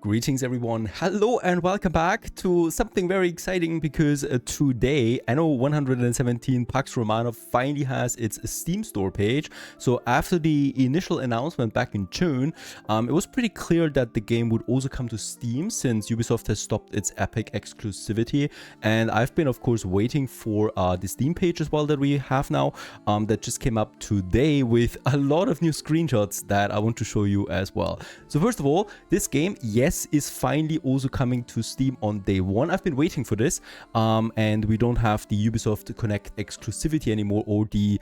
Greetings everyone, hello and welcome back to something very exciting because today Anno 117 Pax Romana finally has its Steam store page. So after the initial announcement back in June, it was pretty clear that the game would also come to Steam since Ubisoft has stopped its Epic exclusivity. And I've been of course waiting for the Steam page as well that we have now, that just came up today with a lot of new screenshots that I want to show you as well. So first of all, this game, yes, is finally also coming to Steam on day one. I've been waiting for this, and we don't have the Ubisoft Connect exclusivity anymore, or the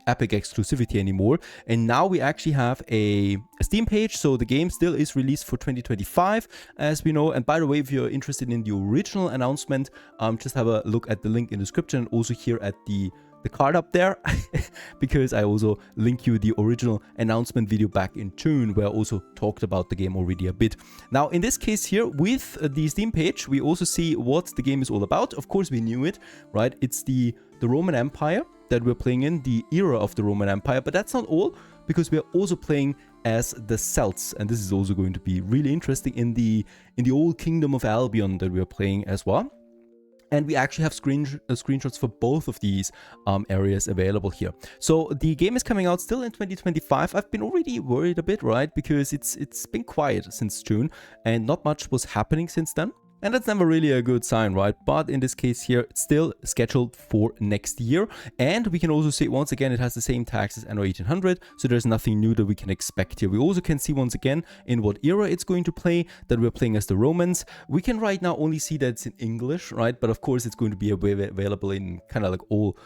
Epic exclusivity anymore, and now we actually have a Steam page. So the game still is released for 2025 as we know. And by the way, if you're interested in the original announcement, just have a look at the link in the description, and also here at the card up there because I also link you the original announcement video back in June where I also talked about the game already a bit. Now in this case here with the Steam page, we also see what the game is all about. Of course we knew it, right? It's the Roman Empire that we're playing in, the era of the Roman Empire, but that's not all, because we are also playing as the Celts, and this is also going to be really interesting in the old kingdom of Albion that we are playing as well. And we actually have screenshots for both of these areas available here. So the game is coming out still in 2025. I've been already worried a bit, right? Because it's been quiet since June and not much was happening since then. And that's never really a good sign, right? But in this case here, it's still scheduled for next year. And we can also see, once again, it has the same tags as Anno 1800. So there's nothing new that we can expect here. We also can see once again in what era it's going to play, that we're playing as the Romans. We can right now only see that it's in English, right? But of course, it's going to be available in kind of like all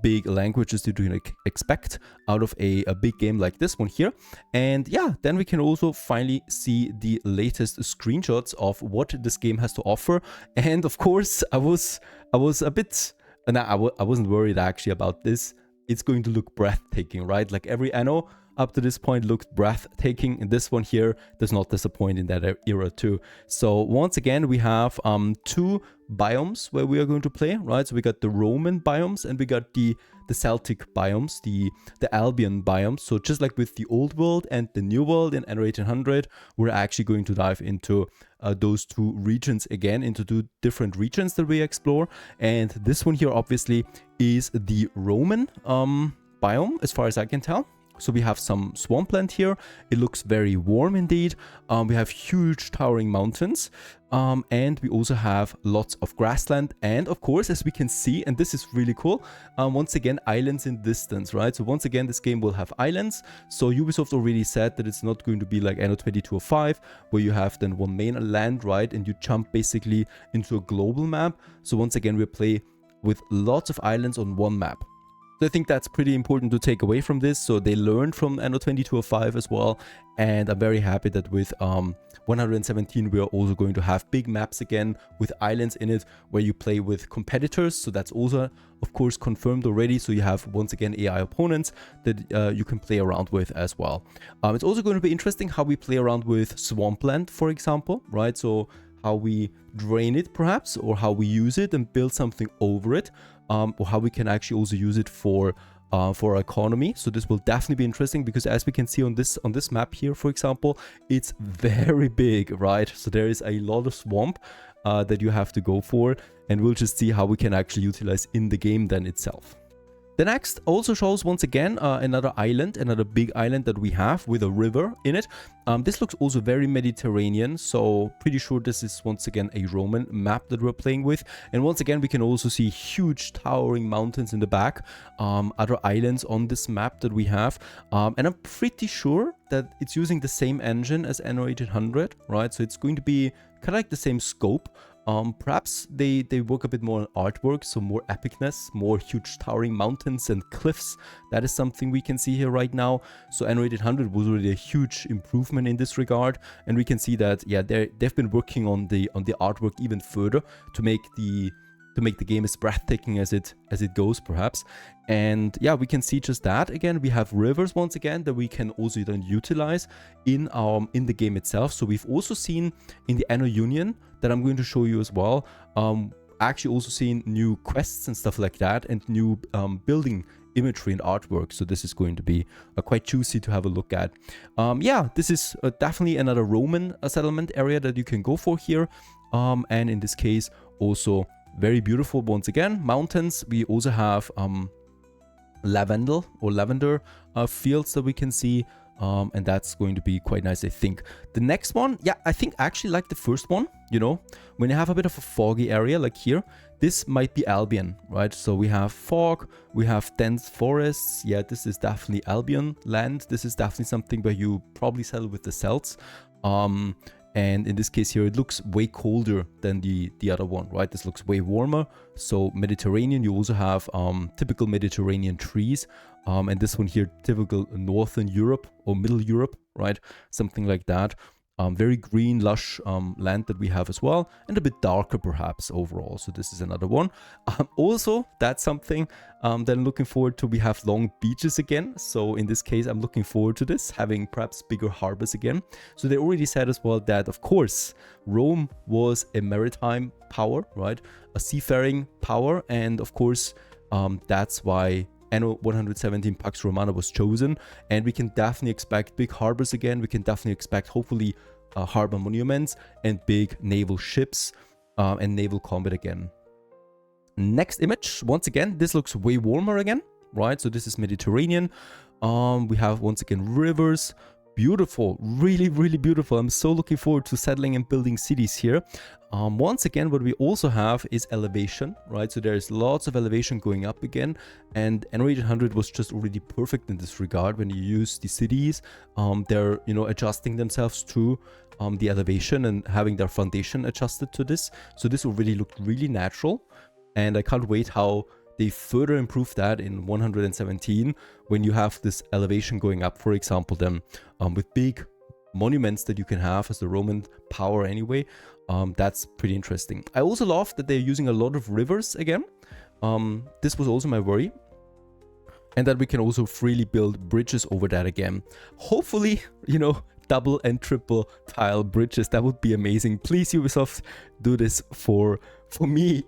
big languages that you can expect out of a big game like this one here. And yeah, then we can also finally see the latest screenshots of what this game has to offer. And of course, I was a bit, I wasn't worried actually about this. It's going to look breathtaking, right? Like every Anno up to this point looked breathtaking, and this one here does not disappoint in that era too. So once again, we have two biomes where we are going to play, right? So we got the Roman biomes and we got the Celtic biomes, the Albion biomes. So just like with the old world and the new world in Anno 1800, we're actually going to dive into those two regions again, into two different regions that we explore. And this one here obviously is the Roman biome as far as I can tell. So we have some swampland here. It looks very warm indeed. We have huge towering mountains, and we also have lots of grassland, and of course, as we can see, and this is really cool, once again islands in distance, right? So once again, this game will have islands. So Ubisoft already said that it's not going to be like Anno 2205 where you have then one main land, right, and you jump basically into a global map. So once again, we play with lots of islands on one map. So I think that's pretty important to take away from this. So they learned from Anno 2205 as well. And I'm very happy that with 117, we are also going to have big maps again with islands in it where you play with competitors. So that's also, of course, confirmed already. So you have, once again, AI opponents that you can play around with as well. It's also going to be interesting how we play around with swampland, for example, right? So how we drain it perhaps, or how we use it and build something over it. Or how we can actually also use it for our economy. So this will definitely be interesting because, as we can see on this map here, for example, it's very big, right? So there is a lot of swamp that you have to go for, and we'll just see how we can actually utilize in the game then itself. The next also shows once again another island, another big island that we have with a river in it. This looks also very Mediterranean, so pretty sure this is once again a Roman map that we're playing with. And once again, we can also see huge towering mountains in the back, other islands on this map that we have. And I'm pretty sure that it's using the same engine as Anno 1800, right? So it's going to be kind of like the same scope. Perhaps they work a bit more on artwork, so more epicness, more huge towering mountains and cliffs. That is something we can see here right now. So Anno 1800 was already a huge improvement in this regard, and we can see that, yeah, they've been working on the artwork even further to make the game as breathtaking as it goes, perhaps. And yeah, we can see just that. Again, we have rivers once again that we can also then utilize in the game itself. So we've also seen in the Anno Union that I'm going to show you as well, actually also seen new quests and stuff like that, and new building imagery and artwork. So this is going to be quite juicy to have a look at. Yeah, this is definitely another Roman settlement area that you can go for here. And in this case, also very beautiful once again. Mountains. We also have lavender fields that we can see. And that's going to be quite nice, I think. The next one, yeah, I think I actually like the first one, you know, when you have a bit of a foggy area like here, this might be Albion, right? So we have fog, we have dense forests. Yeah, this is definitely Albion land. This is definitely something where you probably settle with the Celts. And in this case here, it looks way colder than the other one, right? This looks way warmer. So Mediterranean, you also have typical Mediterranean trees. And this one here, typical Northern Europe or Middle Europe, right? Something like that. Very green, lush land that we have as well. And a bit darker perhaps overall. So this is another one. Also, that's something that I'm looking forward to. We have long beaches again. So in this case, I'm looking forward to this, having perhaps bigger harbors again. So they already said as well that, of course, Rome was a maritime power, right? A seafaring power. And of course, that's why Anno 117 Pax Romana was chosen, and we can definitely expect big harbors again. We can definitely expect, hopefully, harbor monuments and big naval ships and naval combat again. Next image, once again, this looks way warmer again, right? So this is Mediterranean. We have, once again, rivers. Beautiful, really, really beautiful. I'm so looking forward to settling and building cities here. Once again, what we also have is elevation, right? So there's lots of elevation going up again, and Anno 1800 was just already perfect in this regard. When you use the cities, they're, you know, adjusting themselves to the elevation and having their foundation adjusted to this. So this already looked really natural, and I can't wait how they further improve that in 117 when you have this elevation going up, for example, then with big monuments that you can have as the Roman power anyway. That's pretty interesting. I also love that they're using a lot of rivers again. This was also my worry. And that we can also freely build bridges over that again. Hopefully, you know, double and triple tile bridges. That would be amazing. Please, Ubisoft, do this for me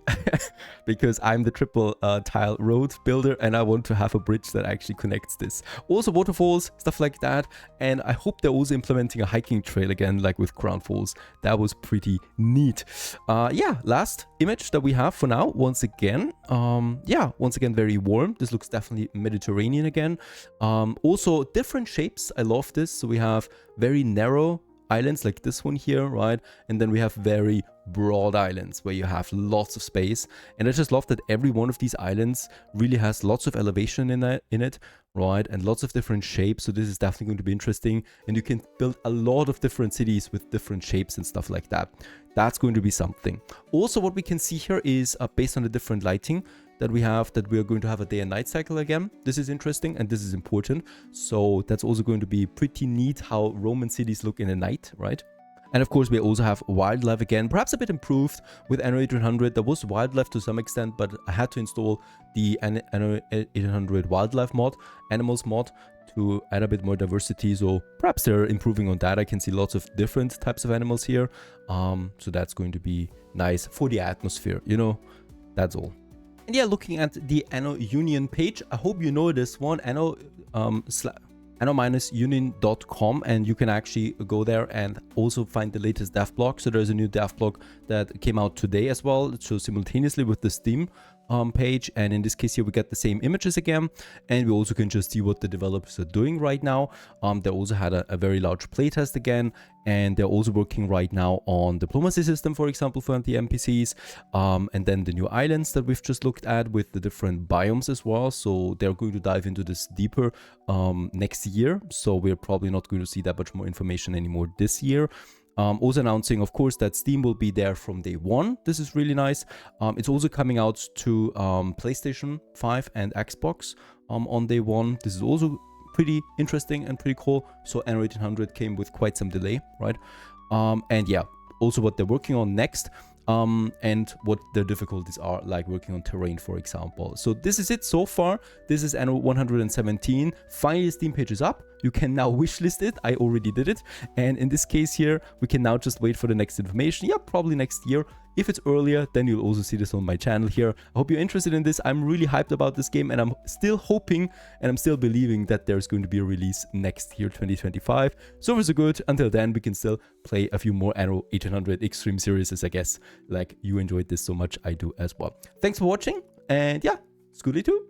because I'm the triple tile road builder and I want to have a bridge that actually connects this. Also waterfalls, stuff like that. And I hope they're also implementing a hiking trail again, like with Crown Falls. That was pretty neat. Yeah, last image that we have for now, once again. Yeah, once again, very warm. This looks definitely Mediterranean again. Also different shapes. I love this. So we have very narrow islands like this one here, right? And then we have very broad islands where you have lots of space. And I just love that every one of these islands really has lots of elevation in it, right? And lots of different shapes. So this is definitely going to be interesting. And you can build a lot of different cities with different shapes and stuff like that. That's going to be something. Also, what we can see here is based on the different lighting that we have, that we are going to have a day and night cycle again. This is interesting and this is important. So that's also going to be pretty neat how Roman cities look in the night, right? And of course, we also have wildlife again, perhaps a bit improved with Anno 1800. There was wildlife to some extent, but I had to install the Anno 1800 wildlife mod, animals mod, to add a bit more diversity. So perhaps they're improving on that. I can see lots of different types of animals here. So that's going to be nice for the atmosphere, you know, that's all. And yeah, looking at the Anno Union page, I hope you know this one, anno-union.com, and you can actually go there and also find the latest dev blog. So there's a new dev blog that came out today as well, so simultaneously with the Steam page. And in this case here, we get the same images again, and we also can just see what the developers are doing right now. They also had a very large playtest again, and they're also working right now on diplomacy system, for example, for the NPCs, and then the new islands that we've just looked at with the different biomes as well. So they're going to dive into this deeper next year. So we're probably not going to see that much more information anymore this year. Also announcing, of course, that Steam will be there from day one. This is really nice. It's also coming out to PlayStation 5 and Xbox on day one. This is also pretty interesting and pretty cool. So Anno 1800 came with quite some delay, right? And yeah, also what they're working on next. And what the difficulties are, like working on terrain, for example. So this is it so far. This is Anno 117. Finally, the Steam page is up. You can now wishlist it. I already did it. And in this case here, we can now just wait for the next information. Yeah, probably next year. If it's earlier, then you'll also see this on my channel here. I hope you're interested in this. I'm really hyped about this game, and I'm still hoping and I'm still believing that there's going to be a release next year, 2025. So far so good. Until then, we can still play a few more Anno 1800 Extreme Series, I guess. Like, you enjoyed this so much, I do as well. Thanks for watching, and yeah, Skooly too.